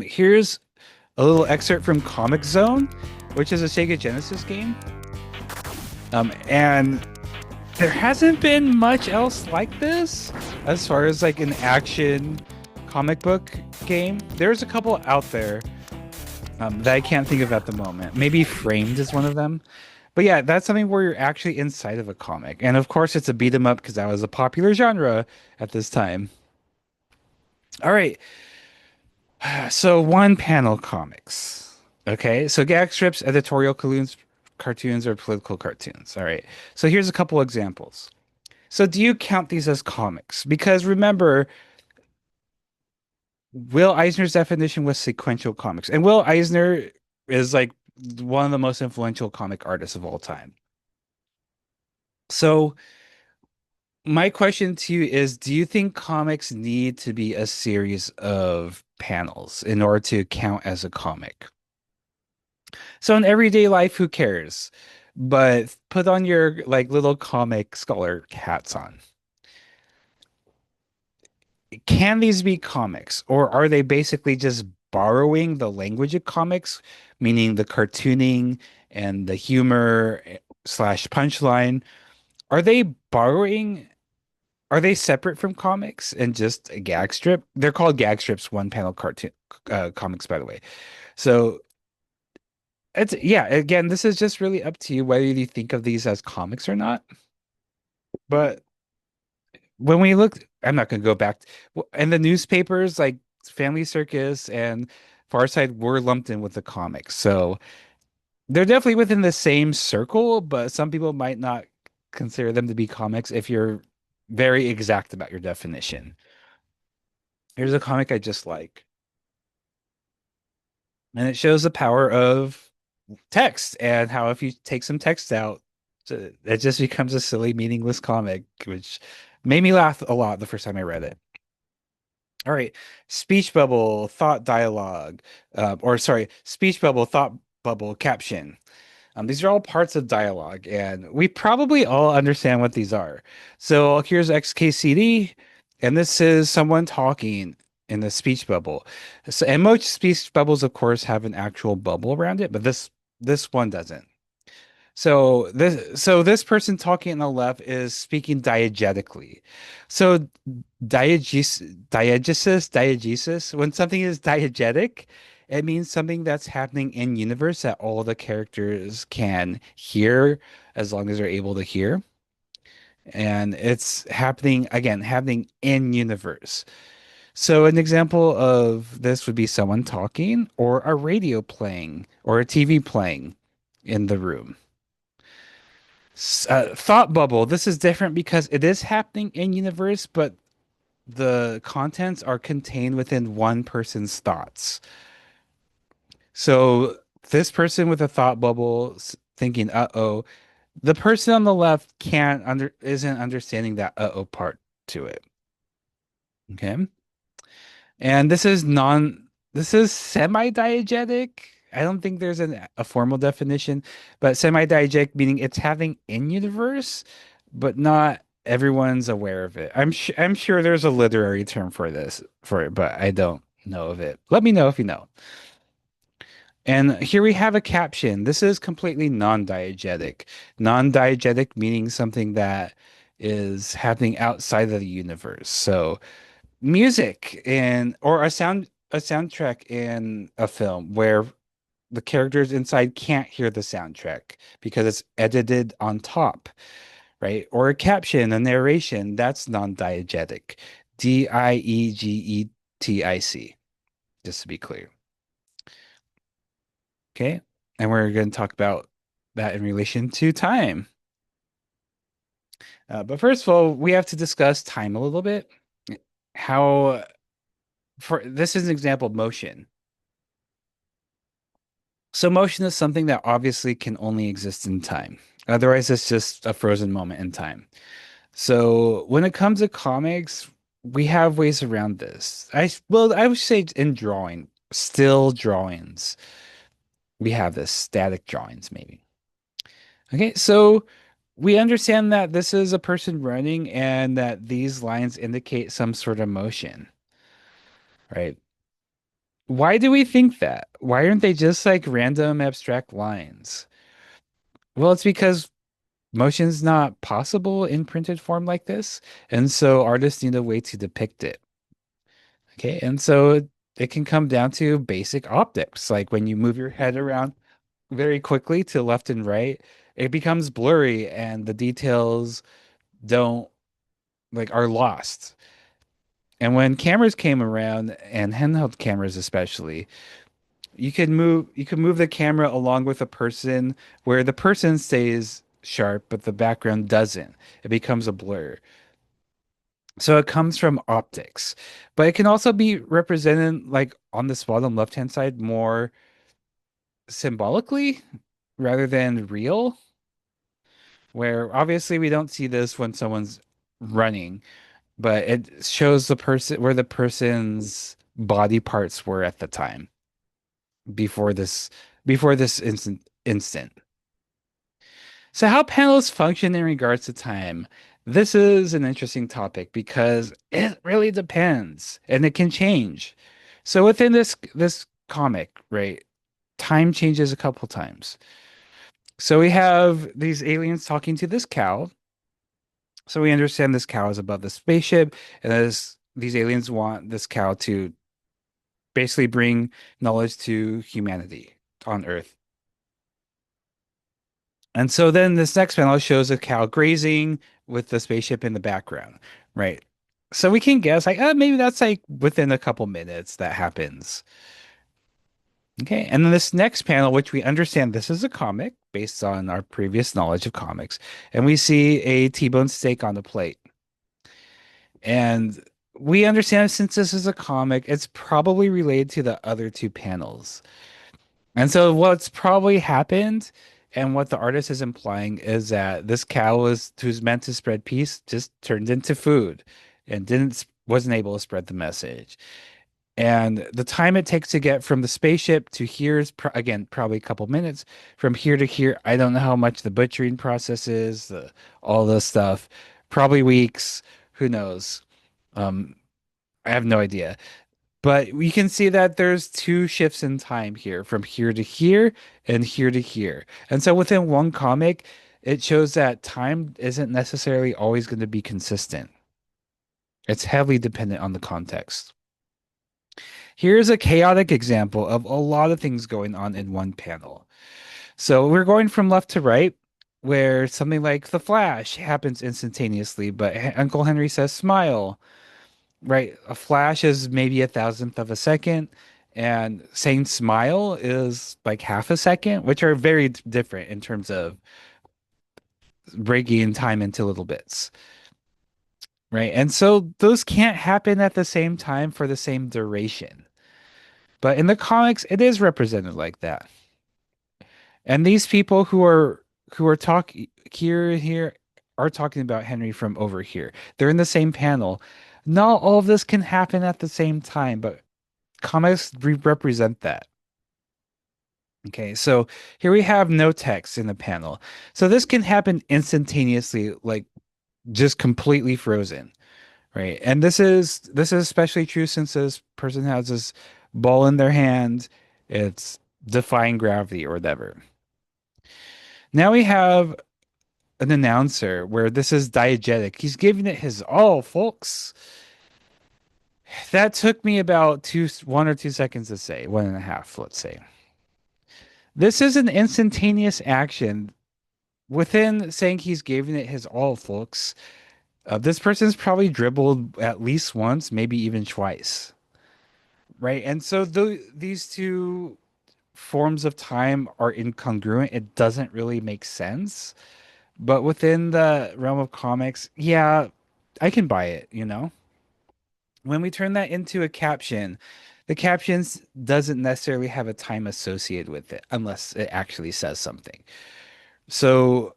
Here's a little excerpt from Comic Zone, which is a Sega Genesis game. And there hasn't been much else like this as far as like an action comic book game. There's a couple out there that I can't think of at the moment. Maybe Framed is one of them. But yeah, that's something where you're actually inside of a comic. And of course, it's a beat 'em up because that was a popular genre at this time. All right. So one panel comics. Okay. So gag strips, editorial cartoons, or political cartoons. All right. So here's a couple examples. So do you count these as comics? Because remember, Will Eisner's definition was sequential comics. And Will Eisner is like one of the most influential comic artists of all time. So my question to you is, do you think comics need to be a series of panels in order to count as a comic? So in everyday life, who cares? But put on your like little comic scholar hats on. Can these be comics, or are they basically just borrowing the language of comics, meaning the cartooning and the humor slash punchline? Are they borrowing? Are they separate from comics and just a gag strip? They're called gag strips, one panel cartoon comics, by the way. So it's yeah, again, this is just really up to you whether you think of these as comics or not. But when we look, I'm not going to go back. And the newspapers like Family Circus and Far Side were lumped in with the comics. So they're definitely within the same circle, but some people might not consider them to be comics if you're very exact about your definition. Here's a comic I just like, and it shows the power of text and how if you take some text out, it just becomes a silly, meaningless comic, which made me laugh a lot the first time I read it. All right. Speech bubble, thought dialogue, or sorry, speech bubble, thought bubble, caption. These are all parts of dialogue, and we probably all understand what these are. So here's XKCD, and this is someone talking in the speech bubble. So, and most speech bubbles, of course, have an actual bubble around it, but this one doesn't. So this person talking on the left is speaking diegetically. So diegesis, when something is diegetic, it means something that's happening in universe that all the characters can hear as long as they're able to hear. And it's happening again, happening in universe. So an example of this would be someone talking or a radio playing or a TV playing in the room. Thought bubble. This is different because it is happening in universe, but the contents are contained within one person's thoughts. So this person with a thought bubble thinking, "Uh-oh," the person on the left can't under isn't understanding that "uh-oh" part to it. Okay. And this is semi-diegetic. I don't think there's a formal definition, but semi-diegetic meaning it's having in universe, but not everyone's aware of it. I'm sure there's a literary term for this for it, but I don't know of it. Let me know if you know. And here we have a caption. This is completely non-diegetic. Non-diegetic meaning something that is happening outside of the universe. So music and or a soundtrack in a film where the characters inside can't hear the soundtrack because it's edited on top, right? Or a caption, a narration, that's non-diegetic. Diegetic, just to be clear. Okay. And we're going to talk about that in relation to time. But first of all, we have to discuss time a little bit. How, for this is an example of motion. So motion is something that obviously can only exist in time. Otherwise, it's just a frozen moment in time. So when it comes to comics, we have ways around this. I would say in drawing, still drawings, we have this static drawings maybe. Okay, so we understand that this is a person running and that these lines indicate some sort of motion, right? Why do we think that? Why aren't they just like random abstract lines? Well, it's because motion's not possible in printed form like this, and so artists need a way to depict it. Okay, and so it can come down to basic optics, like when you move your head around very quickly to left and right, it becomes blurry and the details don't are lost. And when cameras came around and handheld cameras especially, you could move the camera along with a person where the person stays sharp but the background doesn't. It becomes a blur. So it comes from optics. But it can also be represented like on this bottom left-hand side more symbolically rather than real, where obviously we don't see this when someone's running, but it shows the person where the person's body parts were at the time before this before this instant. So how panels function in regards to time. This is an interesting topic because it really depends and it can change. So within this comic, right, time changes a couple times. So we have these aliens talking to this cow. So we understand this cow is above the spaceship, and as these aliens want this cow to basically bring knowledge to humanity on Earth. And so then this next panel shows a cow grazing with the spaceship in the background, right? So we can guess like, maybe that's like within a couple minutes that happens. Okay. And then this next panel, which we understand this is a comic based on our previous knowledge of comics, and we see a T-bone steak on the plate. And we understand since this is a comic, it's probably related to the other two panels. And so what's probably happened and what the artist is implying is that this cow who's meant to spread peace just turned into food and wasn't able to spread the message. And the time it takes to get from the spaceship to here is again probably a couple minutes. From here to here, I don't know how much the butchering process is, all this stuff. Probably weeks. Who knows? Um, I have no idea. But we can see that there's two shifts in time here, from here to here and here to here. And so within one comic, it shows that time isn't necessarily always going to be consistent. It's heavily dependent on the context. Here's a chaotic example of a lot of things going on in one panel. So we're going from left to right, where something like the flash happens instantaneously, but Uncle Henry says smile. Right. A flash is maybe a thousandth of a second, and saying smile is like half a second, which are very different in terms of breaking time into little bits. Right. And so those can't happen at the same time for the same duration. But in the comics, it is represented like that. And these people who are talking here are talking about Henry from over here. They're in the same panel. Not all of this can happen at the same time, but comics represent that. Okay, so here we have no text in the panel. So this can happen instantaneously, like just completely frozen, right? And this is especially true since this person has this ball in their hand. It's defying gravity or whatever. Now we have an announcer where this is diegetic. He's giving it his all, folks. That took me about 1 or 2 seconds to say, 1.5, let's say. This is an instantaneous action. Within saying he's giving it his all, folks, this person's probably dribbled at least once, maybe even twice, right? And so these two forms of time are incongruent. It doesn't really make sense. But within the realm of comics, yeah, I can buy it, you know? When we turn that into a caption, the captions doesn't necessarily have a time associated with it unless it actually says something. So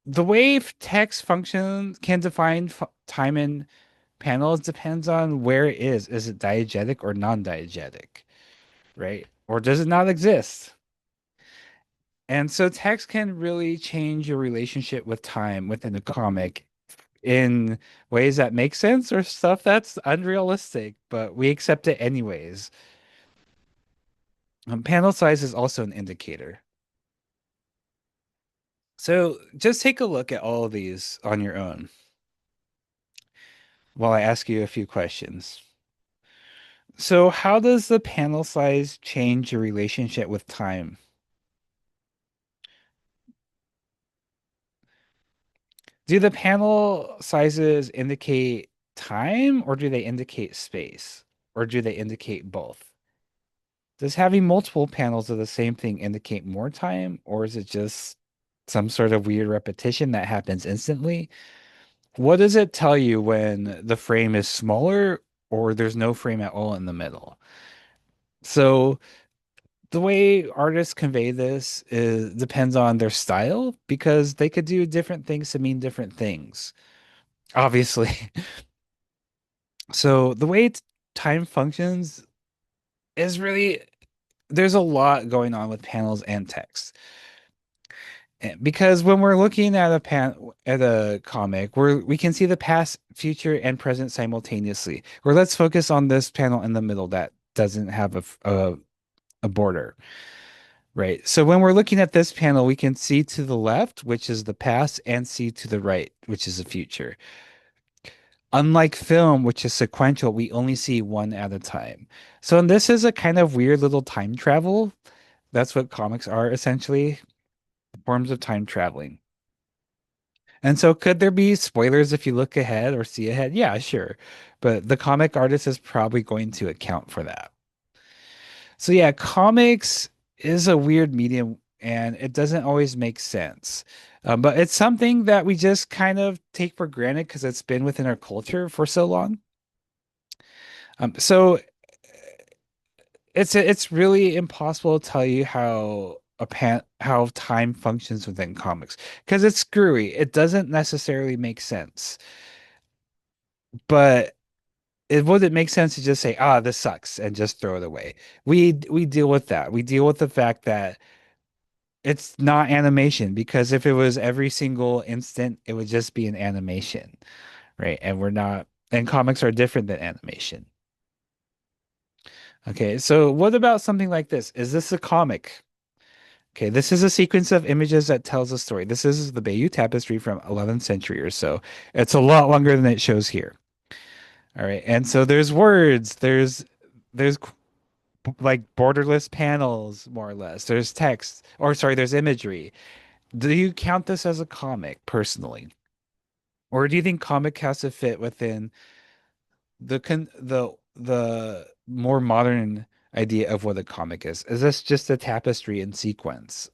the way text function can define time in panels depends on where it is. Is it diegetic or non-diegetic, right? Or does it not exist? And so text can really change your relationship with time within a comic in ways that make sense or stuff that's unrealistic, but we accept it anyways. Panel size is also an indicator. So just take a look at all of these on your own while I ask you a few questions. So, how does the panel size change your relationship with time? Do the panel sizes indicate time or do they indicate space? Or do they indicate both? Does having multiple panels of the same thing indicate more time, or is it just some sort of weird repetition that happens instantly? What does it tell you when the frame is smaller or there's no frame at all in the middle? So the way artists convey this is depends on their style because they could do different things to mean different things, obviously. So the way time functions is really there's a lot going on with panels and text. Because when we're looking at a comic, we can see the past, future, and present simultaneously. Or let's focus on this panel in the middle that doesn't have a border, right? So when we're looking at this panel, we can see to the left, which is the past, and see to the right, which is the future. Unlike film, which is sequential, we only see one at a time. So this is a kind of weird little time travel. That's what comics are essentially, forms of time traveling. And so could there be spoilers if you look ahead or see ahead? Yeah, sure. But the comic artist is probably going to account for that. So yeah, comics is a weird medium and it doesn't always make sense. But it's something that we just kind of take for granted because it's been within our culture for so long. So it's really impossible to tell you how time functions within comics because it's screwy. It doesn't necessarily make sense. But it wouldn't make sense to just say, ah, this sucks and just throw it away. We deal with that. We deal with the fact that it's not animation because if it was every single instant, it would just be an animation, right? And we're not, and comics are different than animation. Okay, so what about something like this? Is this a comic? Okay, this is a sequence of images that tells a story. This is the Bayeux Tapestry from 11th century or so. It's a lot longer than it shows here. All right, and so there's words, there's like borderless panels, more or less. There's text, or sorry, there's imagery. Do you count this as a comic personally? Or do you think comic has to fit within the more modern idea of what a comic is? Is this just a tapestry in sequence?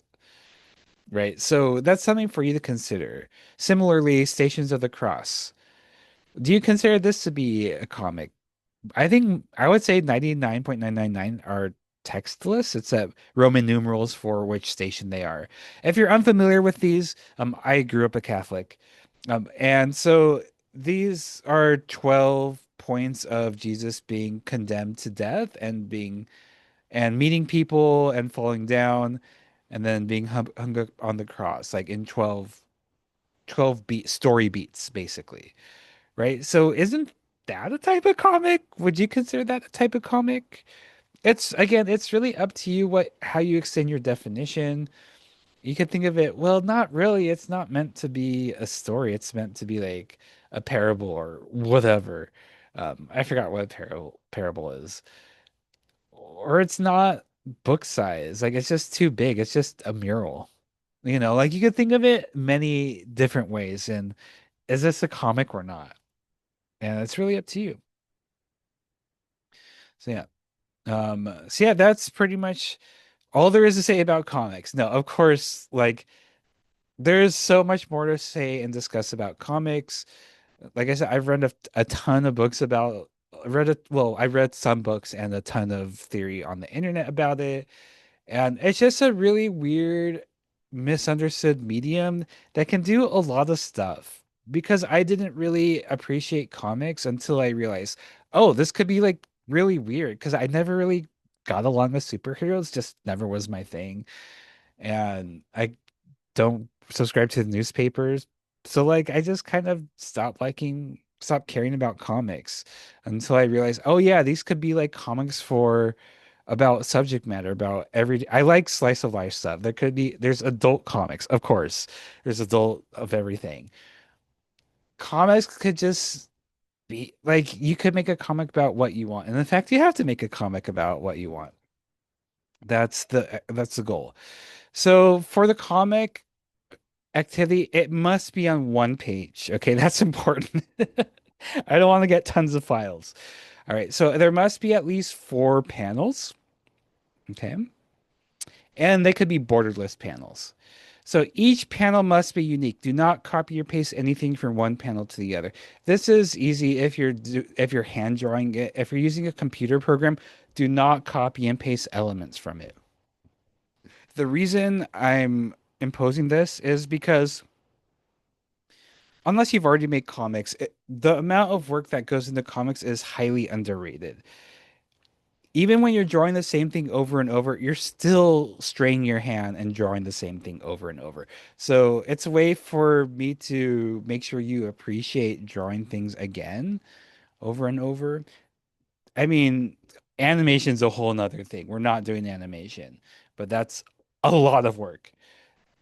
Right. So that's something for you to consider. Similarly, Stations of the Cross. Do you consider this to be a comic? I think I would say 99.999 are textless. It's Roman numerals for which station they are. If you're unfamiliar with these, I grew up a Catholic. And so these are 12 points of Jesus being condemned to death and meeting people and falling down and then being hung up on the cross, like in 12 story beats, basically. Right? So isn't that a type of comic? Would you consider that a type of comic? It's again, it's really up to you what how you extend your definition. You could think of it, well, not really. It's not meant to be a story. It's meant to be like a parable or whatever. I forgot what a parable is. Or it's not book size. Like it's just too big. It's just a mural. Like you could think of it many different ways. And is this a comic or not? And it's really up to you. So yeah. So yeah, that's pretty much all there is to say about comics. No, of course, like there's so much more to say and discuss about comics. Like I said, I've read a ton of books about I read some books and a ton of theory on the internet about it. And it's just a really weird, misunderstood medium that can do a lot of stuff. Because I didn't really appreciate comics until I realized, oh, this could be like really weird. Because I never really got along with superheroes, just never was my thing. And I don't subscribe to the newspapers. So like I just kind of stopped caring about comics until I realized, oh yeah, these could be like comics for about subject matter, about every I like slice of life stuff. There's adult comics, of course. There's adult of everything. Comics could just be like you could make a comic about what you want. And in fact, you have to make a comic about what you want. That's the goal. So for the comic activity, it must be on one page. Okay, that's important. I don't want to get tons of files. All right, so there must be at least 4 panels. Okay, and they could be borderless panels. So each panel must be unique. Do not copy or paste anything from one panel to the other. This is easy if you're hand drawing it. If you're using a computer program, do not copy and paste elements from it. The reason I'm imposing this is because unless you've already made comics, the amount of work that goes into comics is highly underrated. Even when you're drawing the same thing over and over, you're still straining your hand and drawing the same thing over and over. So it's a way for me to make sure you appreciate drawing things again over and over. I mean, animation's a whole nother thing. We're not doing animation, but that's a lot of work.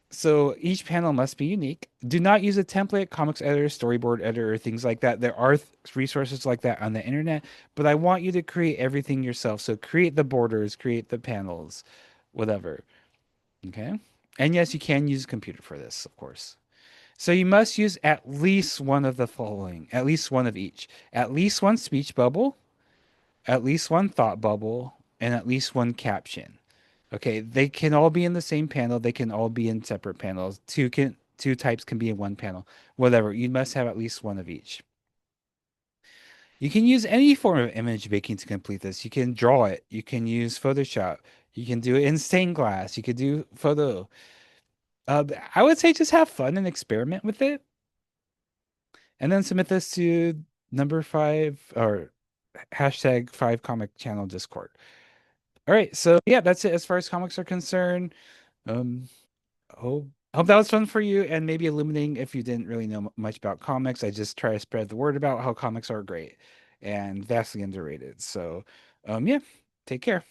So each panel must be unique. Do not use a template, comics editor, storyboard editor, or things like that. There are resources like that on the internet, but I want you to create everything yourself. So create the borders, create the panels, whatever. Okay. And yes, you can use a computer for this, of course. So you must use at least one of the following, at least one of each, at least one speech bubble, at least one thought bubble, and at least one caption. Okay, they can all be in the same panel. They can all be in separate panels. Two types can be in one panel. Whatever. You must have at least one of each. You can use any form of image making to complete this. You can draw it. You can use Photoshop. You can do it in stained glass. You could do photo. I would say just have fun and experiment with it, and then submit this to number 5 or #5 comic channel Discord. All right, so yeah, that's it as far as comics are concerned. Um, hope that was fun for you and maybe illuminating if you didn't really know much about comics. I just try to spread the word about how comics are great and vastly underrated. So, yeah, take care.